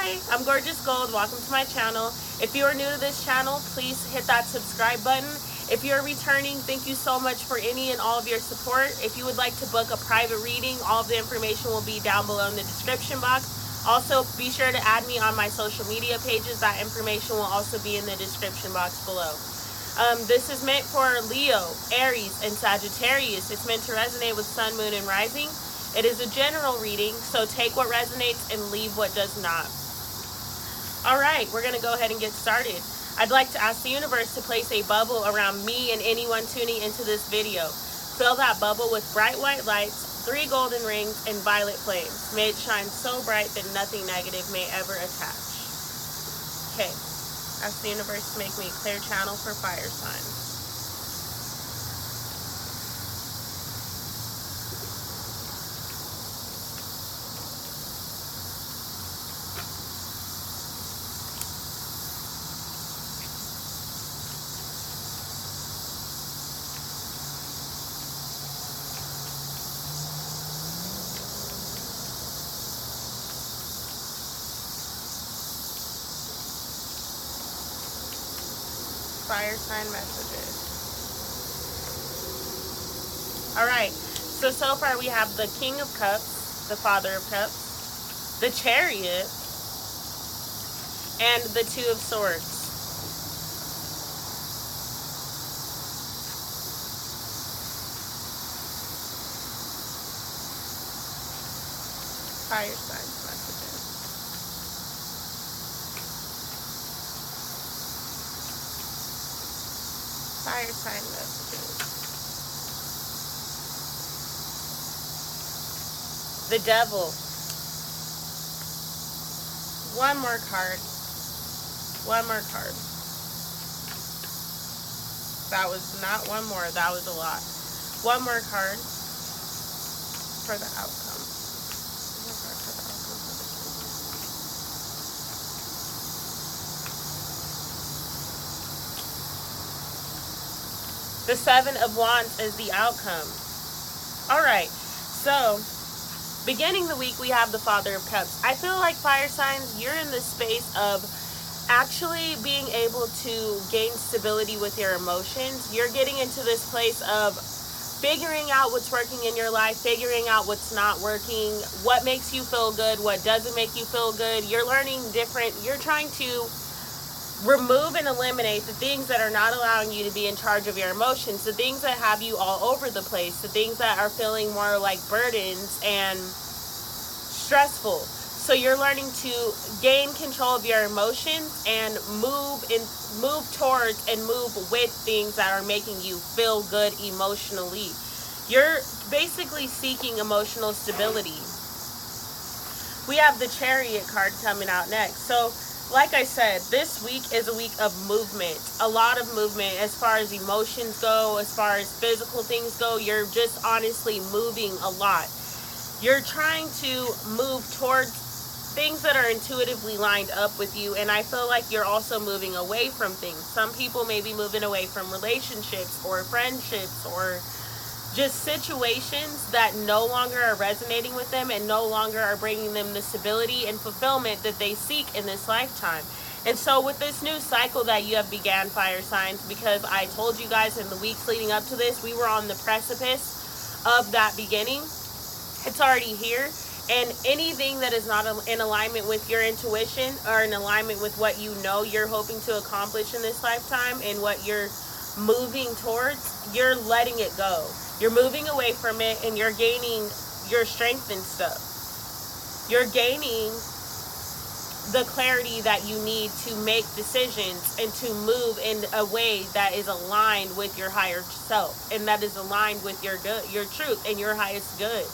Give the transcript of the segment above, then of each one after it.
Hi, I'm Gorgeous Gold. Welcome to my channel. If you are new to this channel, please hit that subscribe button. If you're returning, thank you so much for any and all of your support. If you would like to book a private reading, all of the information will be down below in the description box. Also, be sure to add me on my social media pages. That information will also be in the description box below. This is meant for Leo, Aries, and Sagittarius. It's meant to resonate with Sun, Moon, and Rising. It is a general reading, so take what resonates and leave what does not. Alright, we're going to go ahead and get started. I'd like to ask the universe to place a bubble around me and anyone tuning into this video. Fill that bubble with bright white lights, 3 golden rings, and violet flames. May it shine so bright that nothing negative may ever attach. Okay, ask the universe to make me a clear channel for fire signs. Fire sign messages. Alright, so far we have the King of Cups, the Father of Cups, the Chariot, and the 2 of Swords. Fire signs messages. Fire sign messages. The Devil. One more card. One more card. That was not one more. That was a lot. One more card for the outcome. One more card for the outcome. The 7 of Wands is the outcome. Alright, so beginning the week we have the Father of Cups. I feel like fire signs, you're in the space of actually being able to gain stability with your emotions. You're getting into this place of figuring out what's working in your life, figuring out what's not working, what makes you feel good, what doesn't make you feel good. You're learning different, you're trying to remove and eliminate the things that are not allowing you to be in charge of your emotions, the things that have you all over the place, the things that are feeling more like burdens and stressful. So you're learning to gain control of your emotions and move towards and move with things that are making you feel good emotionally. You're basically seeking emotional stability. We have the Chariot card coming out next. So like I said, this week is a week of movement. A lot of movement as far as emotions go, as far as physical things go. You're just honestly moving a lot. You're trying to move towards things that are intuitively lined up with you. And I feel like you're also moving away from things. Some people may be moving away from relationships or friendships or just situations that no longer are resonating with them and no longer are bringing them the stability and fulfillment that they seek in this lifetime. And so with this new cycle that you have began, fire signs, because I told you guys in the weeks leading up to this, we were on the precipice of that beginning. It's already here. And anything that is not in alignment with your intuition or in alignment with what you know you're hoping to accomplish in this lifetime and what you're moving towards, you're letting it go. You're moving away from it and you're gaining your strength and stuff. You're gaining the clarity that you need to make decisions and to move in a way that is aligned with your higher self and that is aligned with your good, your truth and your highest good.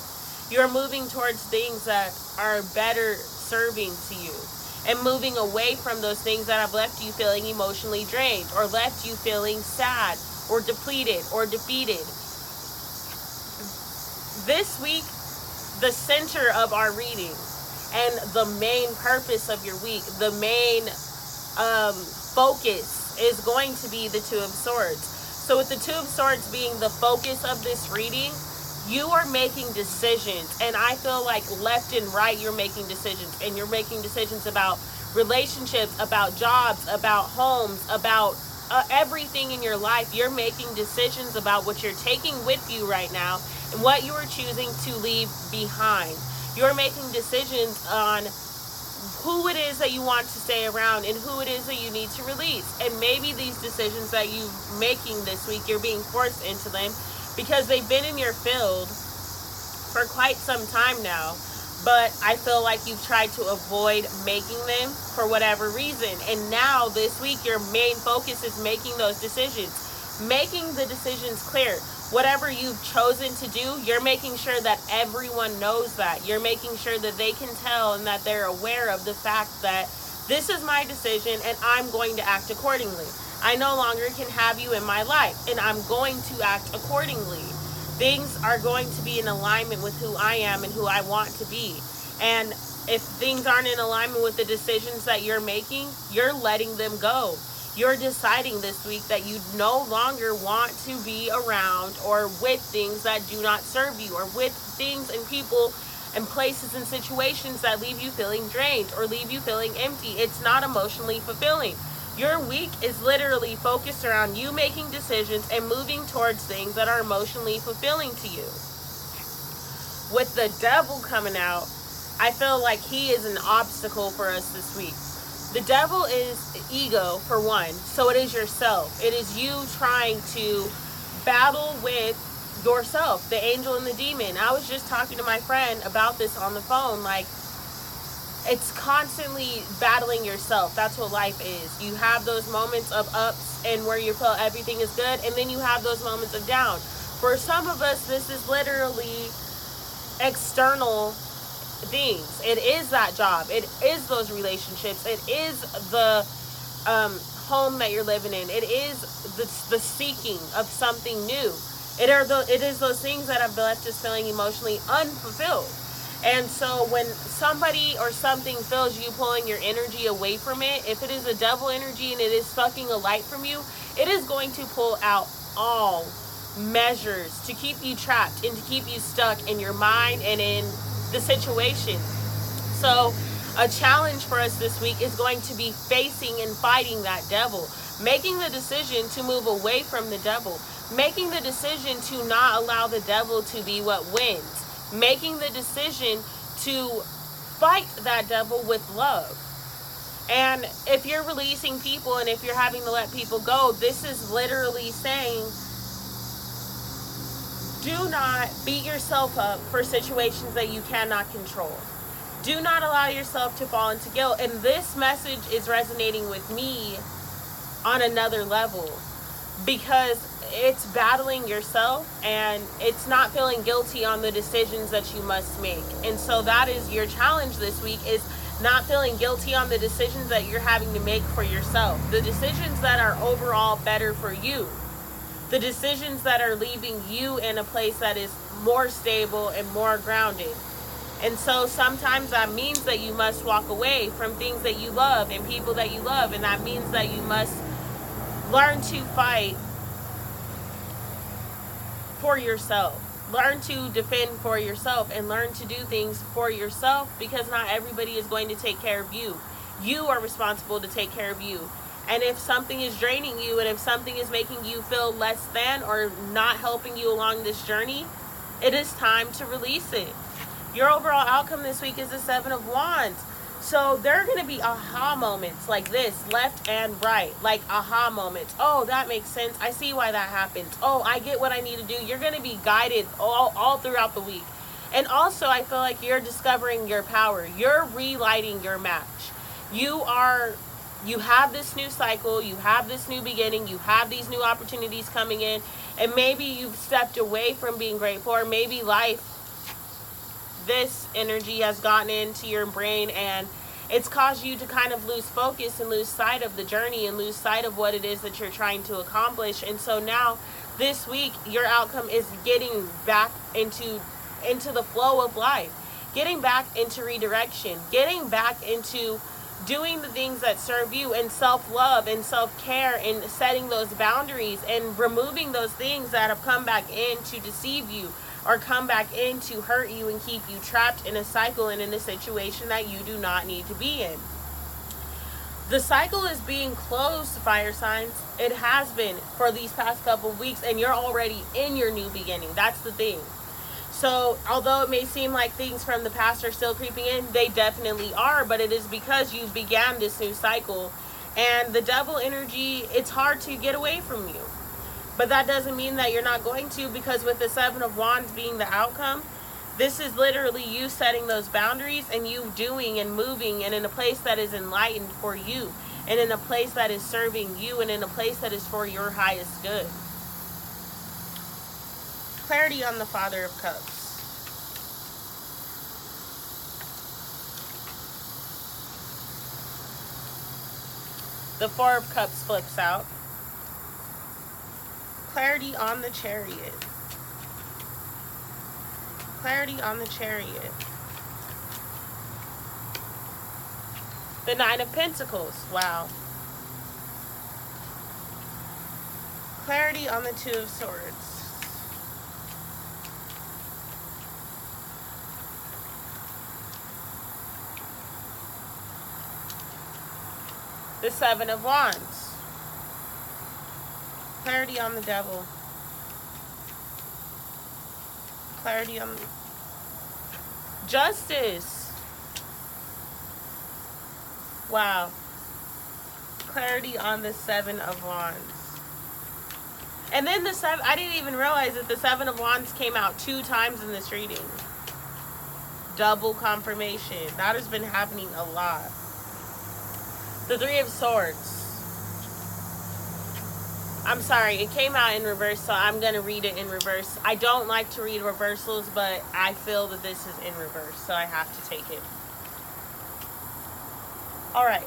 You're moving towards things that are better serving to you and moving away from those things that have left you feeling emotionally drained or left you feeling sad or depleted or defeated. This week, the center of our reading and the main purpose of your week, the main focus is going to be the 2 of Swords. So with the 2 of Swords being the focus of this reading, You are making decisions, and I feel like left and right you're making decisions, and you're making decisions about relationships, about jobs, about homes, about everything in your life. You're making decisions about what you're taking with you right now and what you are choosing to leave behind. You're making decisions on who it is that you want to stay around and who it is that you need to release. And maybe these decisions that you're making this week, you're being forced into them because they've been in your field for quite some time now. But I feel like you've tried to avoid making them for whatever reason. And now this week, your main focus is making those decisions, making the decisions clear. Whatever you've chosen to do, you're making sure that everyone knows that. You're making sure that they can tell and that they're aware of the fact that this is my decision and I'm going to act accordingly. I no longer can have you in my life and I'm going to act accordingly. Things are going to be in alignment with who I am and who I want to be. And if things aren't in alignment with the decisions that you're making, you're letting them go. You're deciding this week that you no longer want to be around or with things that do not serve you, or with things and people and places and situations that leave you feeling drained or leave you feeling empty. It's not emotionally fulfilling. Your week is literally focused around you making decisions and moving towards things that are emotionally fulfilling to you. With the devil coming out, I feel like he is an obstacle for us this week. The devil is ego, for one. So it is yourself. It is you trying to battle with yourself, the angel and the demon. I was just talking to my friend about this on the phone. Like, it's constantly battling yourself. That's what life is. You have those moments of ups and where you feel everything is good, and then you have those moments of down. For some of us, this is literally external things. It is that job. It is those relationships. It is the home that you're living in. It is the seeking of something new. It is those things that have left us feeling emotionally unfulfilled. And so when somebody or something feels you pulling your energy away from it, if it is a devil energy and it is sucking a light from you, it is going to pull out all measures to keep you trapped and to keep you stuck in your mind and in the situation. So a challenge for us this week is going to be facing and fighting that devil, making the decision to move away from the devil, making the decision to not allow the devil to be what wins, making the decision to fight that devil with love. And if you're releasing people and if you're having to let people go, this is literally saying, do not beat yourself up for situations that you cannot control. Do not allow yourself to fall into guilt. And this message is resonating with me on another level, because it's battling yourself and it's not feeling guilty on the decisions that you must make. And so that is your challenge this week, is not feeling guilty on the decisions that you're having to make for yourself. The decisions that are overall better for you. The decisions that are leaving you in a place that is more stable and more grounded. And so sometimes that means that you must walk away from things that you love and people that you love. And that means that you must learn to fight for yourself. Learn to defend for yourself and learn to do things for yourself, because not everybody is going to take care of you. You are responsible to take care of you. And if something is draining you and if something is making you feel less than or not helping you along this journey, it is time to release it. Your overall outcome this week is the 7 of Wands. So there are going to be aha moments like this, left and right, like aha moments. Oh, that makes sense. I see why that happens. Oh, I get what I need to do. You're going to be guided all throughout the week. And also, I feel like you're discovering your power. You're relighting your match. You have this new cycle. You have this new beginning. You have these new opportunities coming in. And maybe you've stepped away from being grateful, or maybe life, this energy has gotten into your brain and it's caused you to kind of lose focus and lose sight of the journey and lose sight of what it is that you're trying to accomplish. And so now this week your outcome is getting back into the flow of life, getting back into redirection, getting back into doing the things that serve you, and self-love and self-care, and setting those boundaries and removing those things that have come back in to deceive you, or come back in to hurt you and keep you trapped in a cycle and in a situation that you do not need to be in. The cycle is being closed, fire signs. It has been for these past couple of weeks, and you're already in your new beginning. That's the thing. So although it may seem like things from the past are still creeping in, they definitely are, but it is because you began this new cycle. And the devil energy, it's hard to get away from you. But that doesn't mean that you're not going to, because with the Seven of Wands being the outcome, this is literally you setting those boundaries and you doing and moving and in a place that is enlightened for you, and in a place that is serving you, and in a place that is for your highest good. Clarity on the Father of Cups. The Four of Cups flips out. Clarity on the Chariot. Clarity on the Chariot. The Nine of Pentacles. Wow. Clarity on the Two of Swords. The Seven of Wands. Clarity on the Devil. Clarity on the Justice. Wow. Clarity on the Seven of Wands. And then the seven, I didn't even realize that the Seven of Wands came out 2 times in this reading. Double confirmation. That has been happening a lot. The Three of Swords. I'm sorry, it came out in reverse, so I'm going to read it in reverse. I don't like to read reversals, but I feel that this is in reverse, so I have to take it. Alright.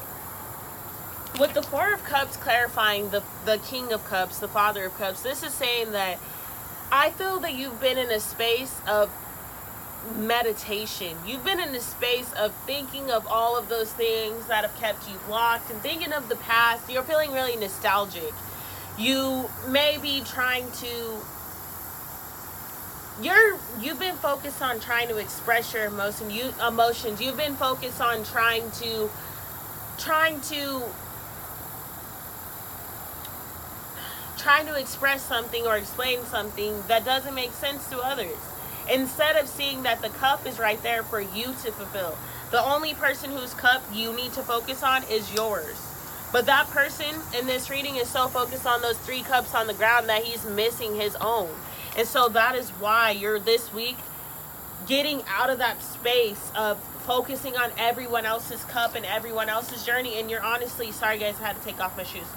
With the Four of Cups clarifying the King of Cups, the Father of Cups, this is saying that I feel that you've been in a space of meditation. You've been in a space of thinking of all of those things that have kept you blocked and thinking of the past. You're feeling really nostalgic. You may be trying to, you've been focused on trying to express your emotions. You've been focused on trying to express something or explain something that doesn't make sense to others. Instead of seeing that the cup is right there for you to fulfill. The only person whose cup you need to focus on is yours. But that person in this reading is so focused on those 3 cups on the ground that he's missing his own. And so that is why you're this week getting out of that space of focusing on everyone else's cup and everyone else's journey. And you're honestly, sorry guys, I had to take off my shoes.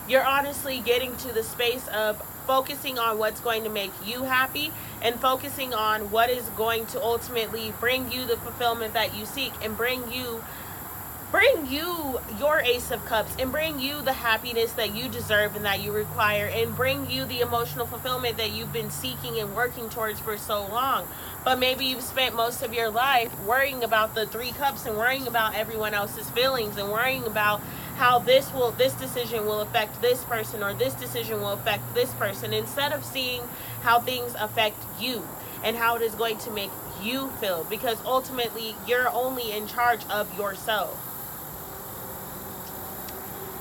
You're honestly getting to the space of focusing on what's going to make you happy and focusing on what is going to ultimately bring you the fulfillment that you seek and bring you your Ace of Cups and bring you the happiness that you deserve and that you require and bring you the emotional fulfillment that you've been seeking and working towards for so long. But maybe you've spent most of your life worrying about the 3 cups and worrying about everyone else's feelings and worrying about how this decision will affect this person or this decision will affect this person, instead of seeing how things affect you and how it is going to make you feel, because ultimately you're only in charge of yourself.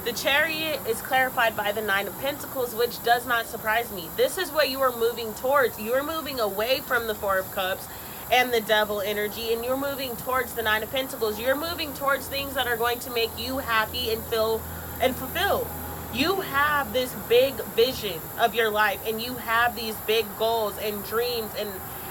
The Chariot is clarified by the Nine of Pentacles, which does not surprise me. This is what you are moving towards. You are moving away from the Four of Cups and the Devil energy, and you're moving towards the Nine of Pentacles. You're moving towards things that are going to make you happy and feel and fulfilled. You have this big vision of your life, and you have these big goals and dreams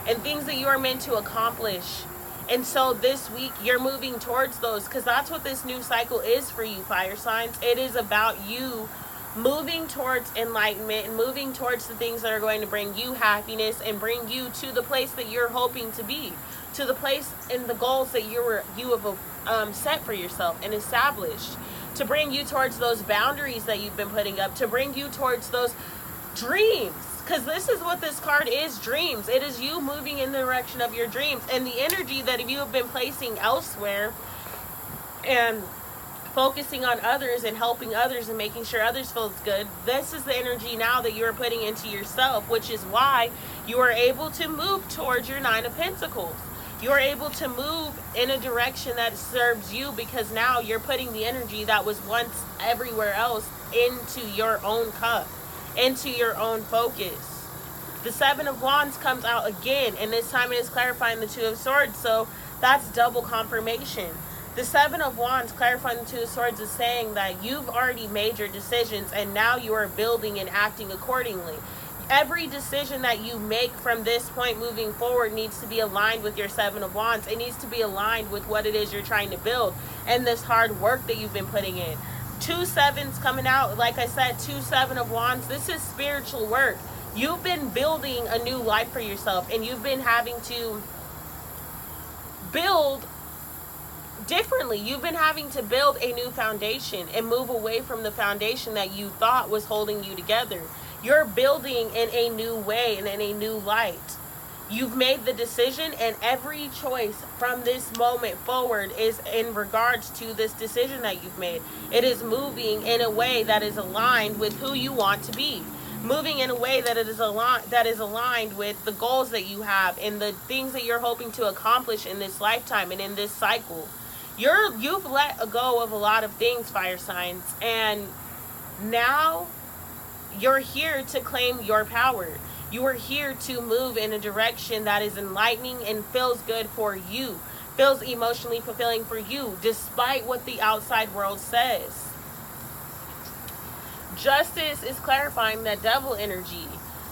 and things that you are meant to accomplish. And so this week you're moving towards those, because that's what this new cycle is for you, fire signs. It is about you moving towards enlightenment and moving towards the things that are going to bring you happiness and bring you to the place that you're hoping to be, to the place and the goals that you have set for yourself and established, to bring you towards those boundaries that you've been putting up, to bring you towards those dreams. Because this is what this card is, dreams. It is you moving in the direction of your dreams. And the energy that you have been placing elsewhere and focusing on others and helping others and making sure others feel good. This is the energy now that you're putting into yourself, which is why you are able to move towards your Nine of Pentacles. You're able to move in a direction that serves you, because now you're putting the energy that was once everywhere else into your own cup, into your own focus. The Seven of Wands comes out again, and this time it is clarifying the Two of Swords, so that's double confirmation. The Seven of Wands clarifying the Two of Swords is saying that you've already made your decisions, and now you are building and acting accordingly. Every decision that you make from this point moving forward needs to be aligned with your Seven of Wands. It needs to be aligned with what it is you're trying to build and this hard work that you've been putting in. 2 sevens coming out. Like I said, 2 Seven of Wands. This is spiritual work. You've been building a new life for yourself, and you've been having to build differently. You've been having to build a new foundation and move away from the foundation that you thought was holding you together. You're building in a new way and in a new light. You've made the decision, and every choice from this moment forward is in regards to this decision that you've made. It is moving in a way that is aligned with who you want to be. Moving in a way that it is aligned with the goals that you have and the things that you're hoping to accomplish in this lifetime and in this cycle. You've let go of a lot of things, fire signs, and now you're here to claim your power. You are here to move in a direction that is enlightening and feels good for you, feels emotionally fulfilling for you, despite what the outside world says. Justice is clarifying that devil energy.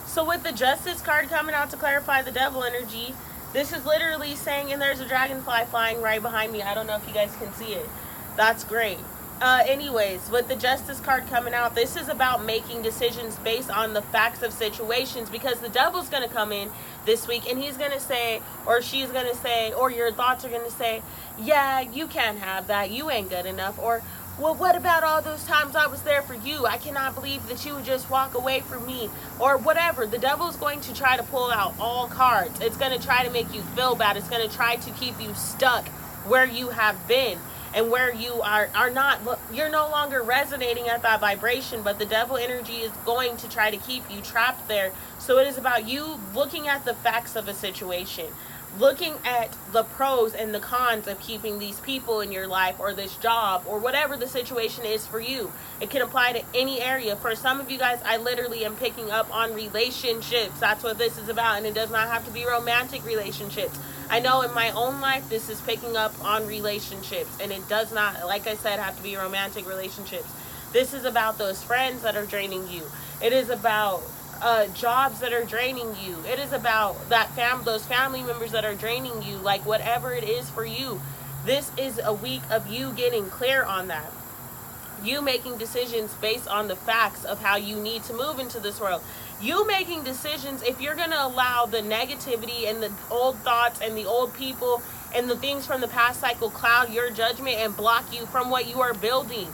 So with the Justice card coming out to clarify the devil energy, this is literally saying, and there's a dragonfly flying right behind me. I don't know if you guys can see it. That's great. Anyways, with the Justice card coming out, this is about making decisions based on the facts of situations, because the devil's going to come in this week and he's going to say, or she's going to say, or your thoughts are going to say, yeah, you can't have that. You ain't good enough. Or, well, what about all those times I was there for you? I cannot believe that you would just walk away from me, or whatever. The devil's going to try to pull out all cards. It's going to try to make you feel bad. It's going to try to keep you stuck where you have been. And where you are not, you're no longer resonating at that vibration, but the devil energy is going to try to keep you trapped there. So it is about you looking at the facts of a situation, looking at the pros and the cons of keeping these people in your life, or this job, or whatever the situation is for you. It can apply to any area. For some of you guys, I literally am picking up on relationships. That's what this is about, and it does not have to be romantic relationships. I know in my own life, this is picking up on relationships, and it does not, like I said, have to be romantic relationships. This is about those friends that are draining you. It is about jobs that are draining you. It is about those family members that are draining you, like whatever it is for you. This is a week of you getting clear on that. You making decisions based on the facts of how you need to move into this world. You making decisions, if you're going to allow the negativity and the old thoughts and the old people and the things from the past cycle cloud your judgment and block you from what you are building.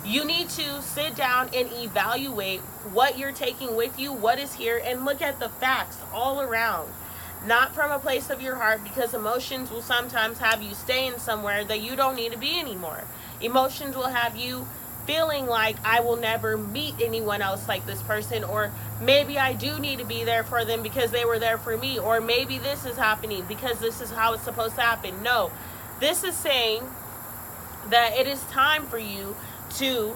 You need to sit down and evaluate what you're taking with you, what is here, and look at the facts all around. Not from a place of your heart, because emotions will sometimes have you staying somewhere that you don't need to be anymore. Emotions will have you feeling like, I will never meet anyone else like this person, or maybe I do need to be there for them because they were there for me, or maybe this is happening because this is how it's supposed to happen. No, this is saying that it is time for you to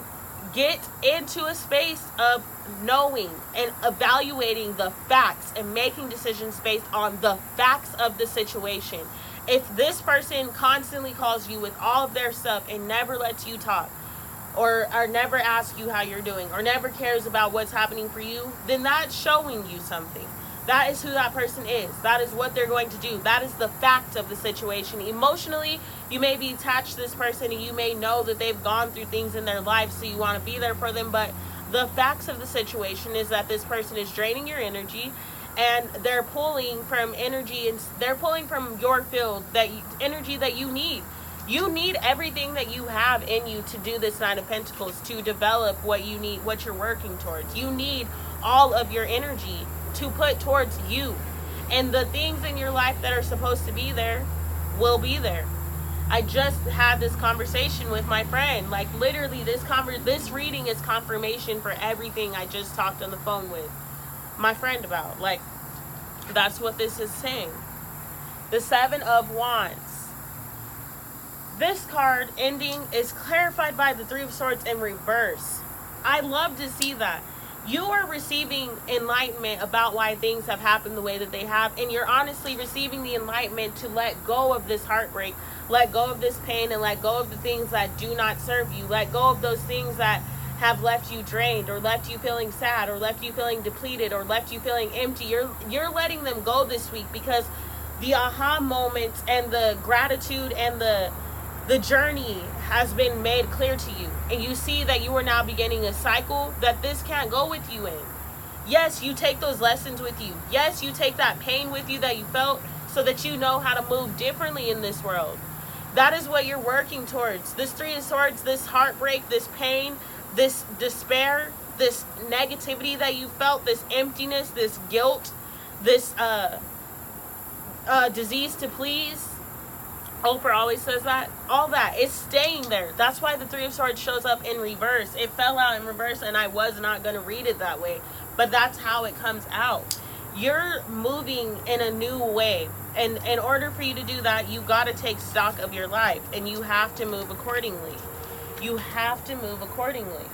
get into a space of knowing and evaluating the facts and making decisions based on the facts of the situation. If this person constantly calls you with all of their stuff and never lets you talk, or never asks you how you're doing, or never cares about what's happening for you, then that's showing you something. That is who that person is. That is what they're going to do. That is the fact of the situation. Emotionally, you may be attached to this person, and you may know that they've gone through things in their life, so you want to be there for them. But the facts of the situation is that this person is draining your energy, and they're pulling from energy, and they're pulling from your field, energy that you need. You need everything that you have in you to do this Nine of Pentacles, to develop what you need, what you're working towards. You need all of your energy to put towards you. And the things in your life that are supposed to be there will be there. I just had this conversation with my friend. Like, literally, this reading is confirmation for everything I just talked on the phone with my friend about. Like, that's what this is saying. The Seven of Wands. This card ending is clarified by the Three of Swords in reverse. I love to see that. You are receiving enlightenment about why things have happened the way that they have, and you're honestly receiving the enlightenment to let go of this heartbreak, let go of this pain, and let go of the things that do not serve you. Let go of those things that have left you drained, or left you feeling sad, or left you feeling depleted, or left you feeling empty. You're letting them go this week, because the aha moments and the gratitude and the journey has been made clear to you, and you see that you are now beginning a cycle that this can't go with you in. Yes, you take those lessons with you. Yes, you take that pain with you that you felt, so that you know how to move differently in this world. That is what you're working towards. This Three of Swords, this heartbreak, this pain, this despair, this negativity that you felt, this emptiness, this guilt, this disease to please. Oprah always says that. All that is staying there. That's why the Three of Swords shows up in reverse. It fell out in reverse, and I was not going to read it that way. But that's how it comes out. You're moving in a new way. And in order for you to do that, you got to take stock of your life. And you have to move accordingly. You have to move accordingly.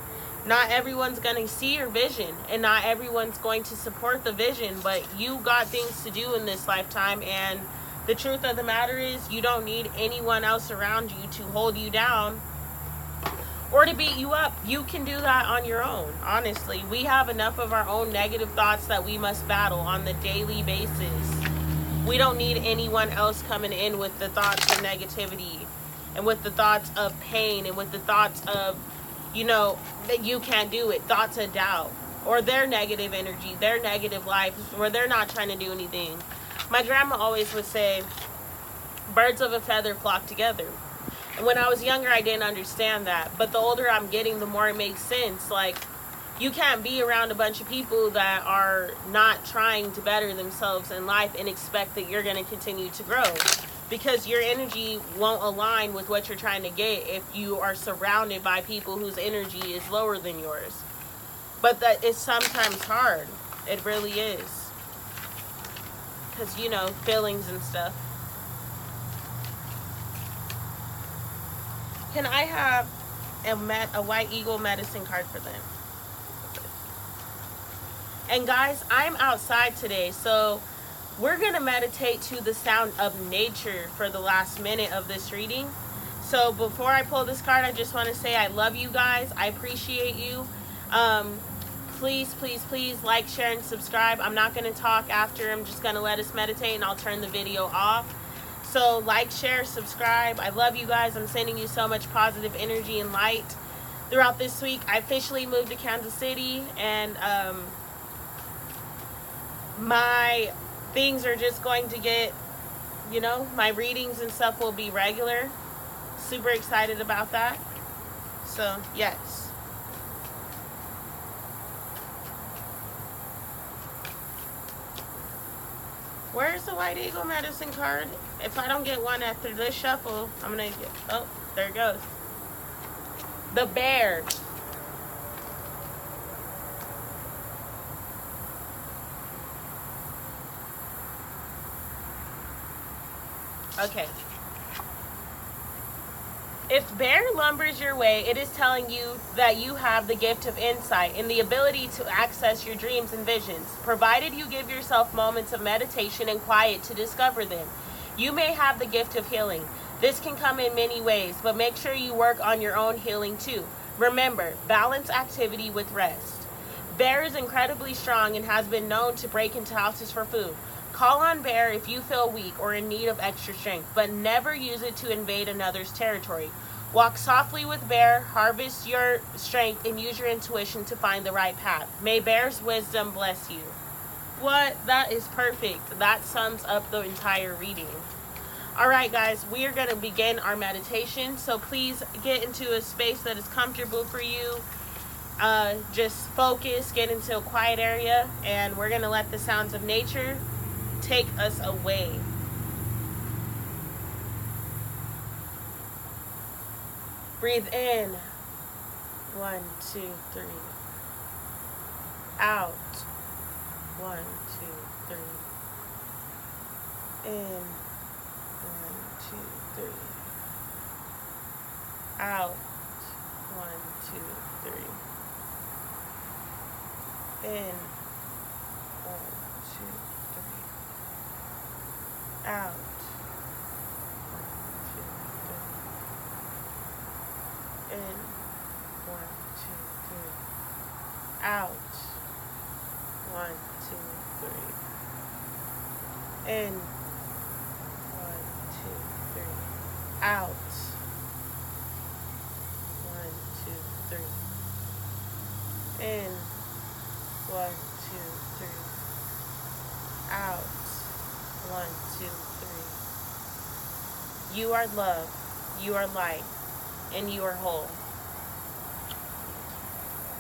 Not everyone's going to see your vision. And not everyone's going to support the vision. But you got things to do in this lifetime. And the truth of the matter is, you don't need anyone else around you to hold you down or to beat you up. You can do that on your own. Honestly, we have enough of our own negative thoughts that we must battle on the daily basis. We don't need anyone else coming in with the thoughts of negativity and with the thoughts of pain and with the thoughts of, you know, that you can't do it, thoughts of doubt, or their negative energy, their negative life, where they're not trying to do anything. My grandma always would say, birds of a feather flock together. And when I was younger, I didn't understand that. But the older I'm getting, the more it makes sense. Like, you can't be around a bunch of people that are not trying to better themselves in life and expect that you're going to continue to grow. Because your energy won't align with what you're trying to get if you are surrounded by people whose energy is lower than yours. But that is sometimes hard. It really is. Because, you know, feelings and stuff. Can I have a white eagle medicine card for them? And guys, I'm outside today, so we're going to meditate to the sound of nature for the last minute of this reading. So before I pull this card, I just want to say I love you guys. I appreciate you. Please, please, please like, share, and subscribe. I'm not going to talk after. I'm just going to let us meditate, and I'll turn the video off. So like, share, subscribe. I love you guys. I'm sending you so much positive energy and light throughout this week. I officially moved to Kansas City, and my things are just going to get, you know, my readings and stuff will be regular. Super excited about that. So, yes. Where's the white eagle medicine card? If I don't get one after this shuffle, I'm going to get... Oh, there it goes. The bear. Okay. If bear lumbers your way, it is telling you that you have the gift of insight and the ability to access your dreams and visions, provided you give yourself moments of meditation and quiet to discover them. You may have the gift of healing. This can come in many ways, but make sure you work on your own healing too. Remember, balance activity with rest. Bear is incredibly strong and has been known to break into houses for food. Call on bear if you feel weak or in need of extra strength, but never use it to invade another's territory. Walk softly with bear, harvest your strength, and use your intuition to find the right path. May bear's wisdom bless you. What? That is perfect. That sums up the entire reading. Alright guys, we are going to begin our meditation, so please get into a space that is comfortable for you. Just focus, get into a quiet area, and we're going to let the sounds of nature take us away. Breathe in. 1, 2, 3. Out. 1, 2, 3. In. 1, 2, 3. Out. 1, 2, 3. In. 1, 2, 3. Out. 1, 2, 3. In. 1, 2, 3. Out. 1, 2, 3. In. 1, 2, 3. Out. 1, 2, 3. In. 1, 2, 3. Out. 1, 2, 3. You are love. You are light. And you are whole.